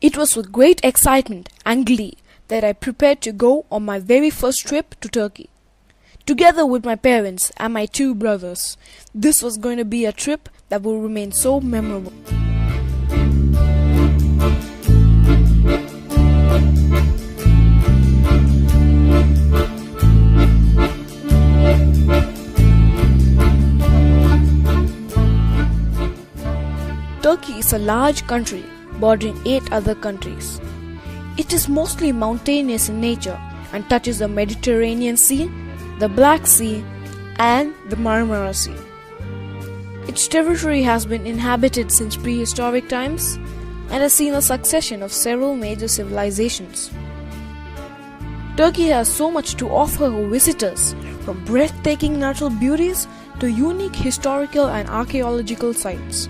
It was with great excitement and glee that I prepared to go on my very first trip to Turkey. Together with my parents and my two brothers, this was going to be a trip that will remain so memorable. Turkey is a large country bordering 8 other countries. It is mostly mountainous in nature and touches the Mediterranean Sea, the Black Sea, and the Marmara Sea. Its territory has been inhabited since prehistoric times and has seen a succession of several major civilizations. Turkey has so much to offer visitors, from breathtaking natural beauties to unique historical and archaeological sites.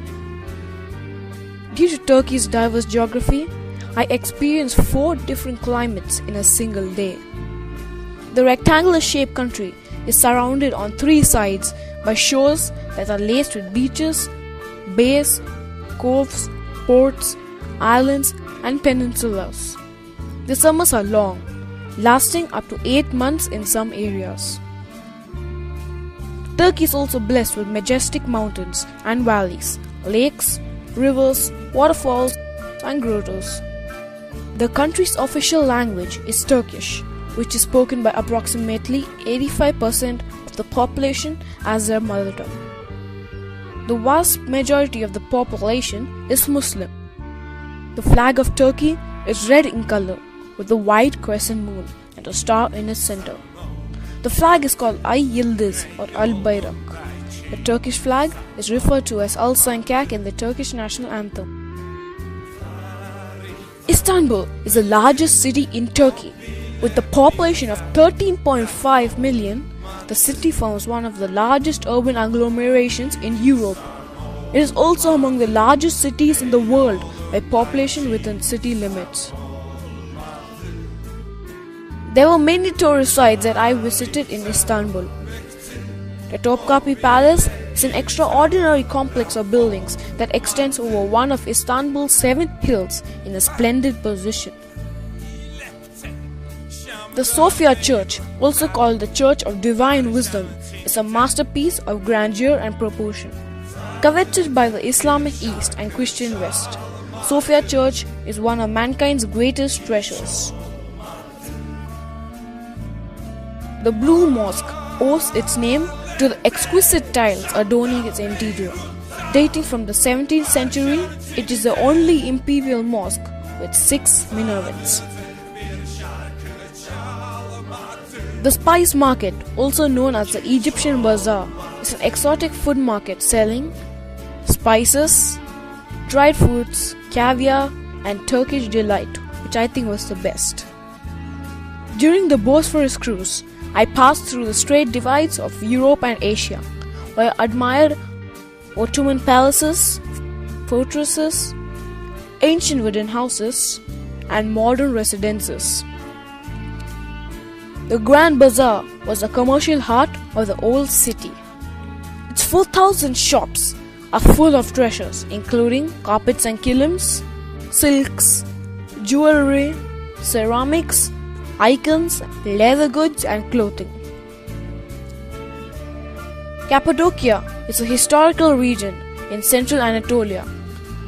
Due to Turkey's diverse geography, I experienced 4 different climates in a single day. The rectangular-shaped country is surrounded on 3 sides by shores that are laced with beaches, bays, coves, ports, islands, and peninsulas. The summers are long, lasting up to 8 months in some areas. Turkey is also blessed with majestic mountains and valleys, lakes, rivers, waterfalls, and grottos. The country's official language is Turkish, which is spoken by approximately 85% of the population as their mother tongue. The vast majority of the population is Muslim. The flag of Turkey is red in color, with a white crescent moon and a star in its center. The flag is called Ay Yıldız or Al Bayrak. The Turkish flag is referred to as Al Sancak in the Turkish national anthem. Istanbul is the largest city in Turkey. With a population of 13.5 million, the city forms one of the largest urban agglomerations in Europe. It is also among the largest cities in the world by population within city limits. There were many tourist sites that I visited in Istanbul. The Topkapi Palace is an extraordinary complex of buildings that extends over one of Istanbul's 7 hills in a splendid position. The Sofia Church, also called the Church of Divine Wisdom, is a masterpiece of grandeur and proportion. Coveted by the Islamic East and Christian West, Sofia Church is one of mankind's greatest treasures. The Blue Mosque owes its name to the exquisite tiles adorning its interior. Dating from the 17th century, it is the only imperial mosque with 6 minarets. The Spice Market, also known as the Egyptian Bazaar, is an exotic food market selling spices, dried fruits, caviar, and Turkish delight, which I think was the best. During the Bosphorus cruise, I passed through the straight divides of Europe and Asia, where I admired Ottoman palaces, fortresses, ancient wooden houses, and modern residences. The Grand Bazaar was the commercial heart of the old city. Its 4,000 shops are full of treasures, including carpets and kilims, silks, jewelry, ceramics, icons, leather goods, and clothing. Cappadocia is a historical region in central Anatolia.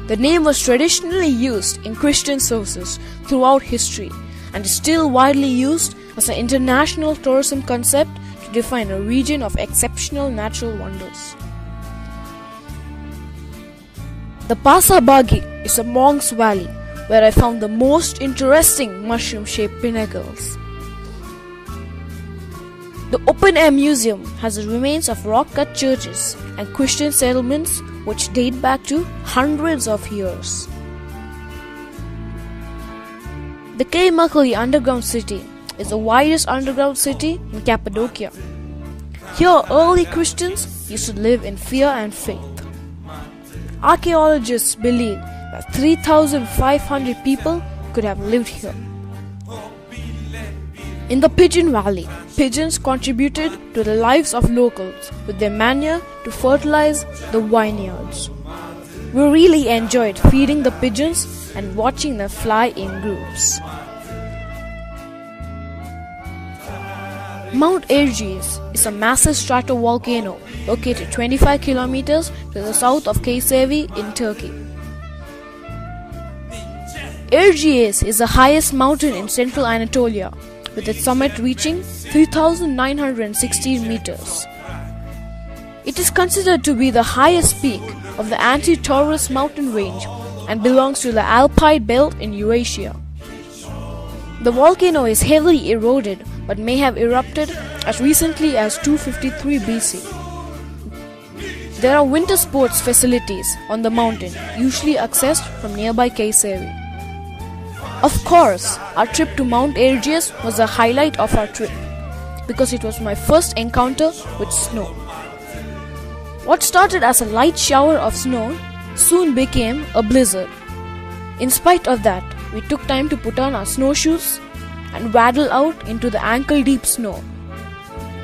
The name was traditionally used in Christian sources throughout history and is still widely used as an international tourism concept to define a region of exceptional natural wonders. The Pasabagi is a monk's valley where I found the most interesting mushroom-shaped pinnacles. The open-air museum has the remains of rock-cut churches and Christian settlements which date back to hundreds of years. The Kaymakli underground city is the widest underground city in Cappadocia. Here, early Christians used to live in fear and faith. Archaeologists believe that 3,500 people could have lived here. In the Pigeon Valley, pigeons contributed to the lives of locals with their manure to fertilize the vineyards. We really enjoyed feeding the pigeons and watching them fly in groups. Mount Erciyes is a massive stratovolcano located 25 kilometers to the south of Kayseri in Turkey. Erciyes is the highest mountain in central Anatolia, with its summit reaching 3,916 meters. It is considered to be the highest peak of the Anti-Taurus mountain range and belongs to the Alpine belt in Eurasia. The volcano is heavily eroded but may have erupted as recently as 253 BC. There are winter sports facilities on the mountain, usually accessed from nearby Kayseri. Of course, our trip to Mount Erciyes was the highlight of our trip because it was my first encounter with snow. What started as a light shower of snow soon became a blizzard. In spite of that, we took time to put on our snowshoes and waddle out into the ankle-deep snow,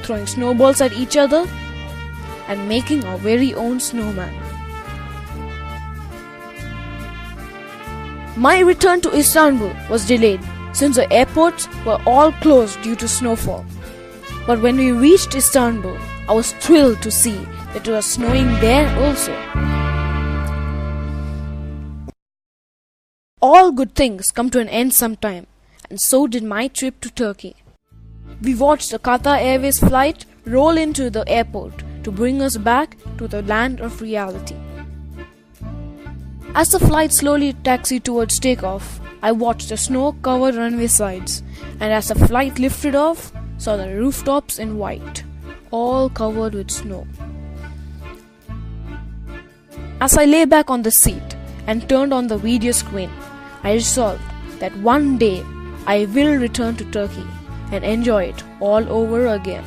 throwing snowballs at each other and making our very own snowman. My return to Istanbul was delayed since the airports were all closed due to snowfall. But when we reached Istanbul, I was thrilled to see that it was snowing there also. All good things come to an end sometime, and so did my trip to Turkey. We watched the Qatar Airways flight roll into the airport to bring us back to the land of reality. As the flight slowly taxied towards takeoff, I watched the snow-covered runway sides, and as the flight lifted off, saw the rooftops in white, all covered with snow. As I lay back on the seat and turned on the video screen, I resolved that one day I will return to Turkey and enjoy it all over again.